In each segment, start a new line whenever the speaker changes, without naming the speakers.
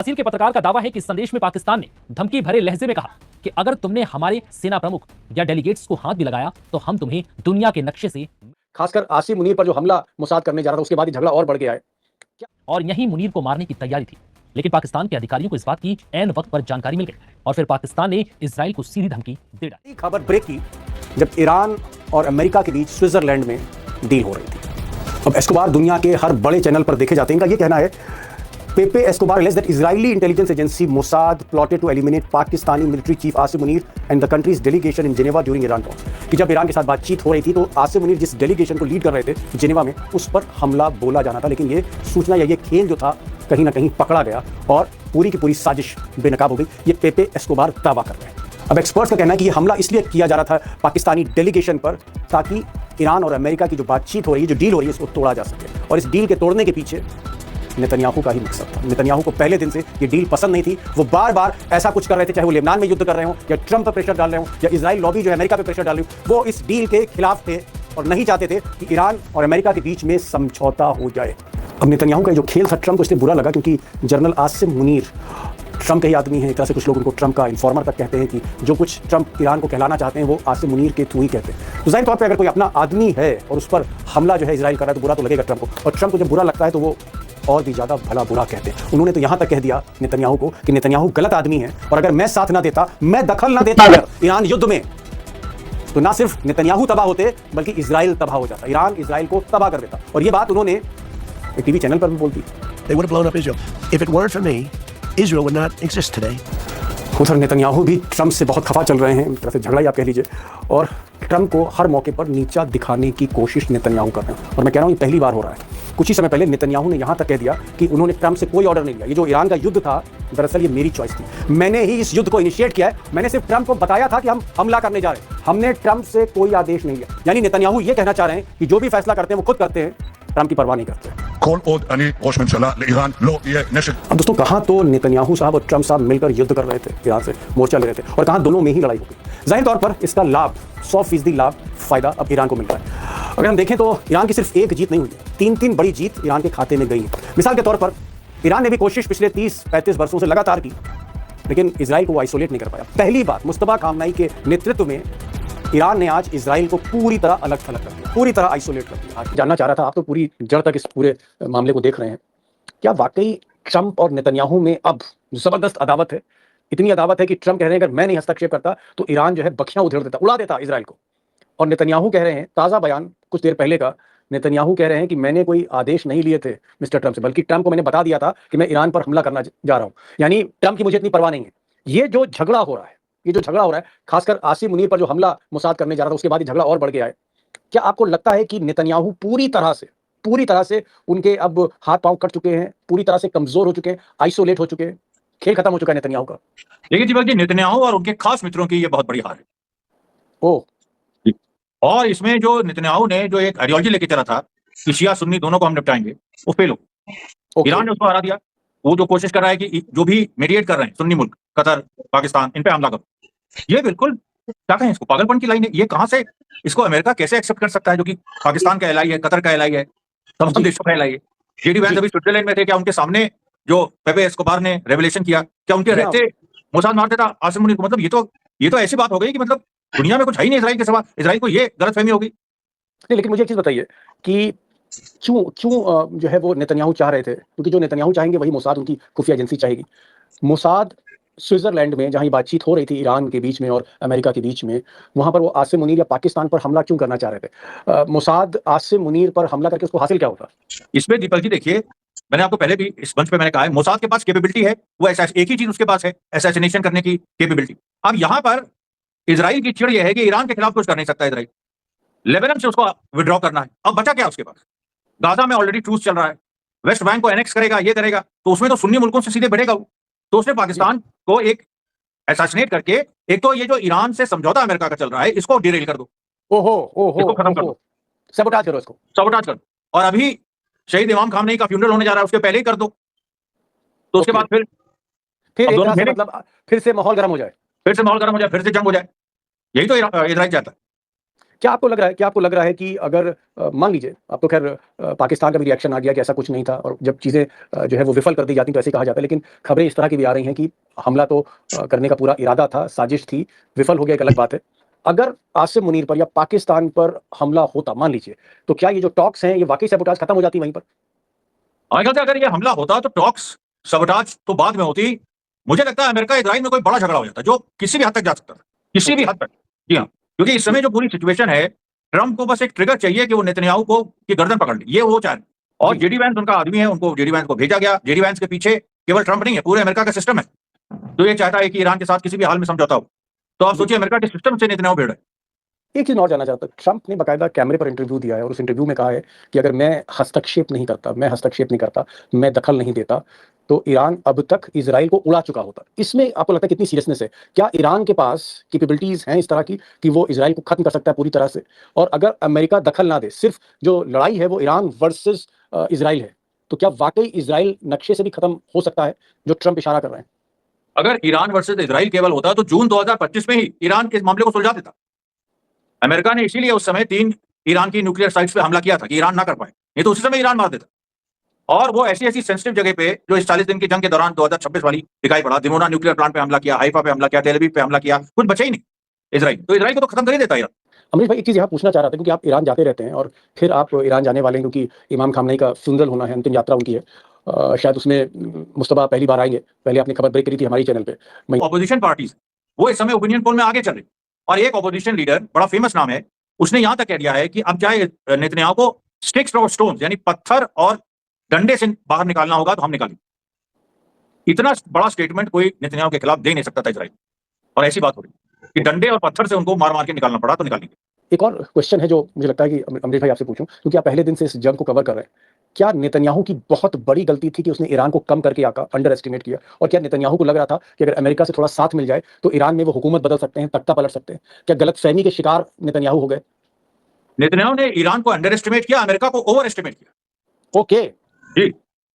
Brazil के पत्रकार का दावा है कि इस संदेश में पाकिस्तान ने धमकी भरे लहजे में कहा कि अगर तुमने हमारे सेना प्रमुख या डेलीगेट्स को हाथ भी लगाया तो हम तुम्हें दुनिया के नक्शे से।
खासकर आसिम मुनीर पर जो हमला मोसाद करने जा रहा था, उसके बाद ही झगड़ा और बढ़ गया है।
और यही मुनीर को मारने की तैयारी थी, लेकिन पाकिस्तान के अधिकारियों को इस बात की ऐन वक्त पर जानकारी मिल गई और फिर पाकिस्तान ने इजराइल को सीधी धमकी दे डाली।
खबर ब्रेक की जब ईरान और अमेरिका के बीच स्विट्जरलैंड में डील हो रही थी। अब एस्कोबार दुनिया के हर बड़े चैनल पर देखे जाते हैं। इनका यह कहना है, पेपे Escobar realized that Israeli intelligence agency Mossad plotted to eliminate Pakistani military chief Asim Munir and the country's delegation in Geneva during Iran talks। कि जब ईरान के साथ बातचीत हो रही थी तो आसिम मुनीर जिस डेलीगेशन को लीड कर रहे थे जेनेवा में, उस पर हमला बोला जाना था। लेकिन ये सूचना या ये खेल जो था कहीं ना कहीं पकड़ा गया और पूरी की पूरी साजिश बेनकाब हो गई। ये पेपे एस्कोबार दावा कर रहे हैं। अब एक्सपर्ट्स का कहना है कि ये हमला इसलिए किया जा रहा था पाकिस्तानी डेलीगेशन पर ताकि ईरान और अमेरिका की जो बातचीत हो रही है, जो डील हो रही है, उसको तोड़ा जा सके। और इस डील के तोड़ने के पीछे नेतन्याहू का ही मकसद था। नेतन्याहू को पहले दिन से ये डील पसंद नहीं थी। वो बार बार ऐसा कुछ कर रहे थे, चाहे वो लेबनान में युद्ध कर रहे हो या ट्रंप पर प्रेशर डाल रहे हो या इजराइल लॉबी जो है अमेरिका पे प्रेशर डाल रही हो, वो इस डील के खिलाफ थे और नहीं चाहते थे कि ईरान और अमेरिका के बीच में समझौता हो जाए। अब नेतन्याहू का जो खेल था ट्रंप को इसलिए बुरा लगा क्योंकि जनरल आसिम मुनीर ट्रंप के ही आदमी हैं। एक तरह से कुछ लोग उनको ट्रंप का इन्फॉर्मर तक कहते हैं कि जो कुछ ट्रंप ईरान को कहलाना चाहते हैं वो आसिम मुनीर के थ्रू ही कहते हैं। तो जाहिर तौर पे अगर कोई अपना आदमी है और उस पर हमला जो है इजराइल कर रहा है तो बुरा तो लगेगा ट्रंप को, और ट्रंप को जब बुरा लगता है तो वो और भी ज़्यादा भला बुरा कहते हैं। उन्होंने तो यहाँ तक कह दिया नेतन्याहू को कि नेतन्याहू गलत आदमी है और अगर मैं साथ ना देता, मैं दखल ना देता अगर ईरान युद्ध में, तो ना सिर्फ नेतन्याहू तबाह होते बल्कि इजराइल तबाह हो जाता। ईरान इजराइल को तबाह कर देता। और ये बात उन्होंने एक टीवी चैनल पर भी बोल दी।
They would have blown up Israel. If it weren't for me, Israel would not exist today.
उधर नेतन्याहू भी ट्रंप से बहुत खफा चल रहे हैं, एक तरह से झगड़ा ही आप कह लीजिए, और ट्रंप को हर मौके पर नीचा दिखाने की कोशिश नेतन्याहू कर रहे हैं। और मैं कह रहा हूँ ये पहली बार हो रहा है। कुछ ही समय पहले नेतन्याहू ने यहाँ तक कह दिया कि उन्होंने ट्रंप से कोई ऑर्डर नहीं लिया। ये जो ईरान का युद्ध था, दरअसल ये मेरी चॉइस थी। मैंने ही इस युद्ध को इनिशिएट किया है। मैंने सिर्फ ट्रंप को बताया था कि हम हमला करने जा रहे हैं। हमने ट्रंप से कोई आदेश नहीं लिया। यानी नेतन्याहू ये कहना चाह रहे हैं कि जो भी फैसला करते हैं वो खुद करते हैं, ट्रंप की परवाह नहीं करते। अब दोस्तों, कहाँ तो नेतन्याहू साहब और ट्रंप साहब मिलकर युद्ध कर रहे थे, ईरान से मोर्चा ले रहे थे, और कहाँ दोनों में ही लड़ाई हो गई। जाहिर तौर पर इसका लाभ 100% लाभ फायदा अब ईरान को मिल रहा है। अगर हम देखें तो ईरान की सिर्फ एक जीत नहीं हुई, 3 बड़ी जीत ईरान के खाते में गई है। मिसाल के तौर पर ईरान ने भी कोशिश पिछले 30-35 वर्षों से लगातार की, लेकिन इजराइल को आइसोलेट नहीं कर पाया। पहली बात, मुस्तफा कामनाई के नेतृत्व में ईरान ने आज इजराइल को पूरी तरह अलग थलग कर दिया, पूरी तरह आइसोलेट कर दिया। जानना चाह रहा था, आप तो पूरी जड़ तक इस पूरे मामले को देख रहे हैं, क्या वाकई ट्रंप और नेतन्याहू में अब जबरदस्त अदावत है? इतनी अदावत है कि ट्रंप कह रहे हैं अगर मैं नहीं हस्तक्षेप करता तो ईरान जो है बखियां उड़ा देता इजराइल को। और नेतन्याहू कह रहे हैं, ताज़ा बयान कुछ देर पहले का, नेतन्याहू कह रहे हैं कि मैंने कोई आदेश नहीं लिए थे मिस्टर ट्रंप से, बल्कि ट्रंप को मैंने बता दिया था कि मैं ईरान पर हमला करना जा रहा हूं। यानी ट्रंप की मुझे इतनी परवाह नहीं है। ये जो झगड़ा हो रहा है, खासकर आसिम मुनीर पर जो हमला मोसाद करने जा रहा था, उसके बाद ही झगड़ा और बढ़ गया है। क्या आपको लगता है कि नेतन्याहू पूरी तरह से उनके अब हाथ पांव कट चुके हैं, पूरी तरह से कमजोर हो चुके हैं, आइसोलेट हो चुके हैं, खेल खत्म हो चुका है नेतन्याहू का?
देखिए जी, बल्कि नेतन्याहू और उनके खास मित्रों की ये बहुत बड़ी हार है।
ओह,
और इसमें जो नेतन्याहू ने जो एक आइडियोलॉजी लेके चला था कि शिया सुन्नी दोनों को हम निपटाएंगे, वो फेल हो। ईरान ने उसको हरा दिया। वो जो कोशिश कर रहा है कि जो भी मीडिएट कर रहे हैं सुन्नी मुल्क, कतर, पाकिस्तान, इन पे हमला करो, ये बिल्कुल क्या कहें इसको, पागलपन की लाइन है। ये कहां से, इसको अमेरिका कैसे एक्सेप्ट कर सकता है, जो कि पाकिस्तान का एलाई है, कतर का एलाई है, तमाम देशों का एलाई है। जेडी वैंस अभी स्विट्जरलैंड में थे, क्या उनके सामने जो पेपे एस्कोबार ने रेवलेशन किया, क्या उनके रहते मोसाद मार देता आसिम मुनीर को? मतलब ये तो ऐसी बात हो गई कि मतलब दुनिया में कुछ है ही नहीं इजराइल के सिवा। इजराइल को ये गलतफहमी हो गई।
नहीं, लेकिन मुझे एक चीज बताइए कि क्यों जो है वो नेतन्याहू चाह रहे थे, क्योंकि जो नेतन्याहू चाहेंगे वही मोसाद उनकी खुफिया एजेंसी चाहेगी। मोसाद स्विट्जरलैंड में जहां बातचीत हो रही थी ईरान के बीच में और अमेरिका के बीच में, वहां पर वो आसिम मुनीर या पाकिस्तान पर हमला क्यों करना चाह रहे थे? मोसाद आसिम मुनीर पर हमला करके उसको हासिल क्या होता?
इसमें दीपक जी देखिए, मैंने आपको पहले भी इस मंच पे मैंने कहा है, मोसाद के पास कैपेबिलिटी है, वो एक ही चीज उसके पास है, असैसिनेशन करने की कैपेबिलिटी। अब यहां पर इजराइल की चिड़ यह है कि ईरान के खिलाफ कुछ कर नहीं सकता इजराइल, लेबनान से उसको विड्रॉ करना है। अब बचा क्या उसके पास? गाजा में ऑलरेडी ट्रूस चल रहा है, वेस्ट बैंक को एनेक्स करेगा, ये करेगा, तो उसमें तो सुन्नी मुल्कों से सीधे बढ़ेगा वो। तो उसने पाकिस्तान को एक असैसिनेट करके, एक तो ये जो ईरान से समझौता अमेरिका का चल रहा है, इसको डिरेल कर दो, इसको खत्म कर दो,
सबोटाज करो, इसको
सबोटाज कर दो। और अभी शहीद इमाम खामनेई का फ्यूनरल होने जा रहा है, उसके पहले ही कर दो, तो उसके बाद फिर
एक तरह से मतलब फिर से माहौल गर्म हो जाए,
फिर से जंग हो जाए। यही तो इजराइल चाहता है।
क्या आपको लग रहा है कि अगर मान लीजिए, अब तो खैर पाकिस्तान का भी रिएक्शन आ गया कि ऐसा कुछ नहीं था, और जब चीज़ें जो है वो विफल कर दी जाती तो ऐसे कहा जाता है, लेकिन खबरें इस तरह की भी आ रही हैं कि हमला तो करने का पूरा इरादा था, साजिश थी, विफल हो गया एक अलग बात है। अगर आसिम मुनीर पर या पाकिस्तान पर हमला होता मान लीजिए, तो क्या ये जो टॉक्स हैं ये वाक़ई सैबोटाज खत्म हो जाती वहीं पर?
हमारे ख्याल से अगर ये हमला होता तो टॉक्स सबटाज तो बाद में होती। मुझे लगता है अमेरिका इजराइल में कोई बड़ा झगड़ा हो जाता जो किसी भी हद तक जा सकता था, किसी भी हद तक। जी हाँ, क्योंकि इस समय जो पूरी सिचुएशन है, ट्रंप को बस एक ट्रिगर चाहिए कि वो नेतन्याहू को की गर्दन पकड़ ले, ये वो चाह रहे हैं। और जेडी वैंस उनका आदमी है, उनको जेडी वैंस को भेजा गया। जेडी वैंस के पीछे केवल ट्रंप नहीं है, पूरे अमेरिका का सिस्टम है, तो ये चाहता है कि ईरान के साथ किसी भी हाल में समझौता हो। तो आप सोचिए अमेरिका के सिस्टम से नेतन्याहू भिड़ रहे हैं।
एक चीज़ और जानना चाहता हूँ, ट्रंप ने बाकायदा कैमरे पर इंटरव्यू दिया है और उस इंटरव्यू में कहा है कि अगर मैं हस्तक्षेप नहीं करता, मैं दखल नहीं देता, तो ईरान अब तक इज़राइल को उड़ा चुका होता। इसमें आपको लगता है कितनी सीरियसनेस है? क्या ईरान के पास कैपेबिलिटीज़ हैं इस तरह की कि वो इज़राइल को खत्म कर सकता है पूरी तरह से? और अगर अमेरिका दखल ना दे, सिर्फ जो लड़ाई है वो ईरान वर्सेस इज़राइल है, तो क्या वाक़ई इज़राइल नक्शे से भी खत्म हो सकता है, जो ट्रंप इशारा कर रहे हैं?
अगर ईरान वर्सेस इजराइल केवल होता तो जून 2025 में ही ईरान के इस मामले को सुलझा देता। अमेरिका ने इसीलिए उस समय 3 ईरान की न्यूक्लियर साइट्स पे हमला किया था कि ईरान ना कर पाए, नहीं तो उसी समय ईरान मार देता। और वो ऐसी-ऐसी सेंसिटिव जगह पे जो इस 40 दिन की जंग के दौरान 2026 वाली दिखाई पड़ा, दिमोना न्यूक्लियर प्लांट पे हमला किया, हाइफा पे हमला किया, तेल अवीव पे हमला किया, कुछ बचा ही नहीं इजराइल। तो इजराइल को तो खत्म कर ही देता ईरान।
अमरीश भाई, एक चीज़ यहाँ पूछना चाह रहा था, क्योंकि आप ईरान जाते रहते हैं और फिर आप ईरान जाने वाले हैं, क्योंकि इमाम खामनेई का फ्यूनरल होना है, अंतिम यात्रा उनकी है। शायद उसमें मुस्तफा पहली बार आएँगे। पहले आपने खबर ब्रेक करी थी हमारी चैनल पे। मैं
ऑपोजिशन पार्टीज वो इस समय ओपिनियन पोल में आगे चल रही, और एक ऑपोजिशन लीडर बड़ा फेमस नाम है, उसने यहां तक कह दिया है कि अब चाहे नेतन्याहू को स्टिक्स और स्टोन्स यानी पत्थर और डंडे से बाहर निकालना होगा तो हम निकालेंगे। इतना बड़ा स्टेटमेंट कोई नेतन्याहू के खिलाफ दे नहीं सकता था इजराइल, और ऐसी बात हो रही कि डंडे और पत्थर से उनको मार मार के निकालना पड़ा तो निकालेंगे।
एक और क्वेश्चन है जो मुझे लगता है कि अमरीश भाई आपसे पूछूं, क्योंकि आप पहले दिन से इस जंग को कवर कर रहे हैं। क्या नेतन्याहू की बहुत बड़ी गलती थी कि उसने ईरान को कम करके आका अंडर एस्टिमेट किया? और क्या नेतन्याहू को लग रहा था कि अगर अमेरिका से थोड़ा साथ मिल जाए तो ईरान में वो हुकूमत बदल सकते हैं, तख्ता पलट सकते हैं? क्या गलतफहमी के शिकार नेतन्याहू हो गए?
नेतन्याहू ने ईरान को अंडर एस्टिमेट किया, अमेरिका को ओवर एस्टिमेट किया।
ओके,
जी,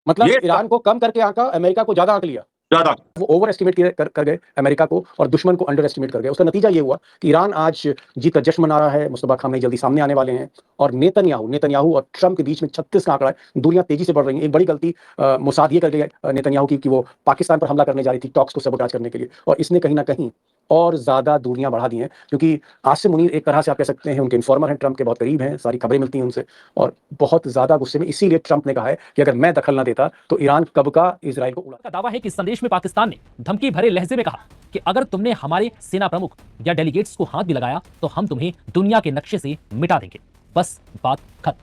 मतलब
ये
ईरान को कम करके आका, अमेरिका को ज्यादा आंक लिया।
ज्यादा
वो ओवर एस्टिमेट कर गए अमेरिका को, और दुश्मन को अंडर एस्टिमेट कर गए। उसका नतीजा ये हुआ कि ईरान आज जीत का जश्न मना रहा है, मुस्तफा खामनेई जल्दी सामने आने वाले हैं, और नेतन्याहू और ट्रंप के बीच में 36 का आंकड़ा है। दूरियां तेजी से बढ़ रही हैं। एक बड़ी गलती मोसाद ये कर गई नेतन्याहू की कि वो पाकिस्तान पर हमला करने जा रही थी टॉक्स को सबोटाज करने के लिए, और इसने कहीं ना कहीं और ज्यादा दूरियां बढ़ा दी हैं, क्योंकि आसिम मुनीर एक तरह से आप कह सकते हैं उनके इन्फॉर्मर हैं, ट्रंप के बहुत करीब हैं, सारी खबरें मिलती हैं उनसे, और बहुत ज्यादा गुस्से में। इसीलिए ट्रंप ने कहा है कि अगर मैं दखल ना देता तो ईरान कब का इजराइल को उड़ा।
का दावा है कि इस संदेश में पाकिस्तान ने धमकी भरे लहजे में कहा कि अगर तुमने हमारे सेना प्रमुख या डेलीगेट्स को हाथ भी लगाया तो हम तुम्हें दुनिया के नक्शे से मिटा देंगे। बस बात खत्म।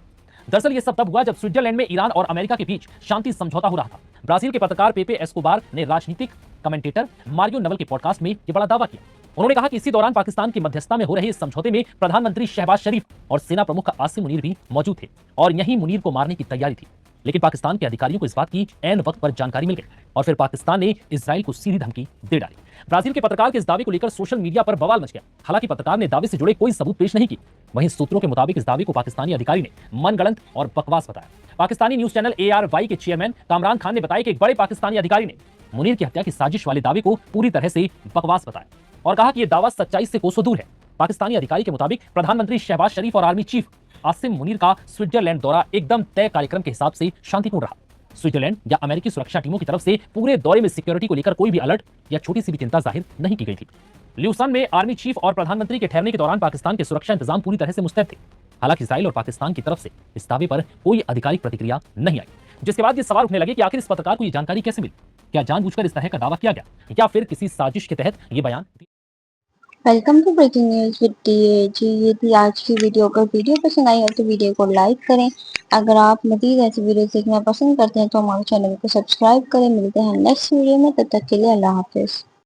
दरअसल यह सब तब हुआ जब स्विट्जरलैंड में ईरान और अमेरिका के बीच शांति समझौता हो रहा था। ब्राजील के पत्रकार पेपे एस्कोबार ने राजनीतिक कमेंटेटर मारियो नवल के पॉडकास्ट में यह बड़ा दावा किया। उन्होंने कहा कि इसी दौरान पाकिस्तान की मध्यस्थता में हो रहे इस समझौते में प्रधानमंत्री शहबाज शरीफ और सेना प्रमुख आसिम मुनीर भी मौजूद थे, और यही मुनीर को मारने की तैयारी थी। लेकिन पाकिस्तान के अधिकारियों को इस बात की ऐन वक्त पर जानकारी मिल गई, और फिर पाकिस्तान ने इजराइल को सीधी धमकी दे डाली। ब्राजील के पत्रकार के इस दावे को लेकर सोशल मीडिया पर बवाल मच गया। हालांकि पत्रकार ने दावे से जुड़े कोई सबूत पेश नहीं की। वहीं सूत्रों के मुताबिक इस दावे को पाकिस्तानी अधिकारी ने मनगढ़ंत और बकवास बताया। पाकिस्तानी न्यूज चैनल ARY के चेयरमैन कामरान खान ने बताया कि एक बड़े पाकिस्तानी अधिकारी ने मुनीर की हत्या की साजिश वाले दावे को पूरी तरह से बकवास बताया, और कहा कि यह दावा सच्चाई से कोसों दूर है। पाकिस्तानी अधिकारी के मुताबिक प्रधानमंत्री शहबाज शरीफ और आर्मी चीफ आसिम मुनीर का स्विट्जरलैंड दौरा एकदम तय कार्यक्रम के हिसाब से शांतिपूर्ण रहा। स्विट्जरलैंड या अमेरिकी सुरक्षा टीमों की तरफ से पूरे दौरे में सिक्योरिटी को लेकर कोई भी अलर्ट या छोटी सी भी चिंता जाहिर नहीं की गई थी। ल्यूसान में आर्मी चीफ और प्रधानमंत्री के ठहरने के दौरान पाकिस्तान के सुरक्षा इंतजाम पूरी तरह से मुस्तैद थे। हालांकि इजराइल और पाकिस्तान की तरफ से इस दावे पर कोई आधिकारिक प्रतिक्रिया नहीं आई, जिसके बाद ये सवाल उठने लगे कि आखिर इस पत्रकार को ये जानकारी कैसे मिली? क्या जानबूझकर इस तरह का दावा किया गया, या फिर किसी साजिश के तहत ये बयान?
Welcome to breaking news with DAG। ये थी आज की वीडियो। अगर वीडियो पसंद आई हो तो वीडियो को लाइक करें। अगर आप मज़ीद ऐसी वीडियो देखना पसंद करते हैं तो हमारे चैनल को सब्सक्राइब करें। मिलते हैं नेक्स्ट वीडियो में, तब तक के लिए अल्लाह हाफिज़।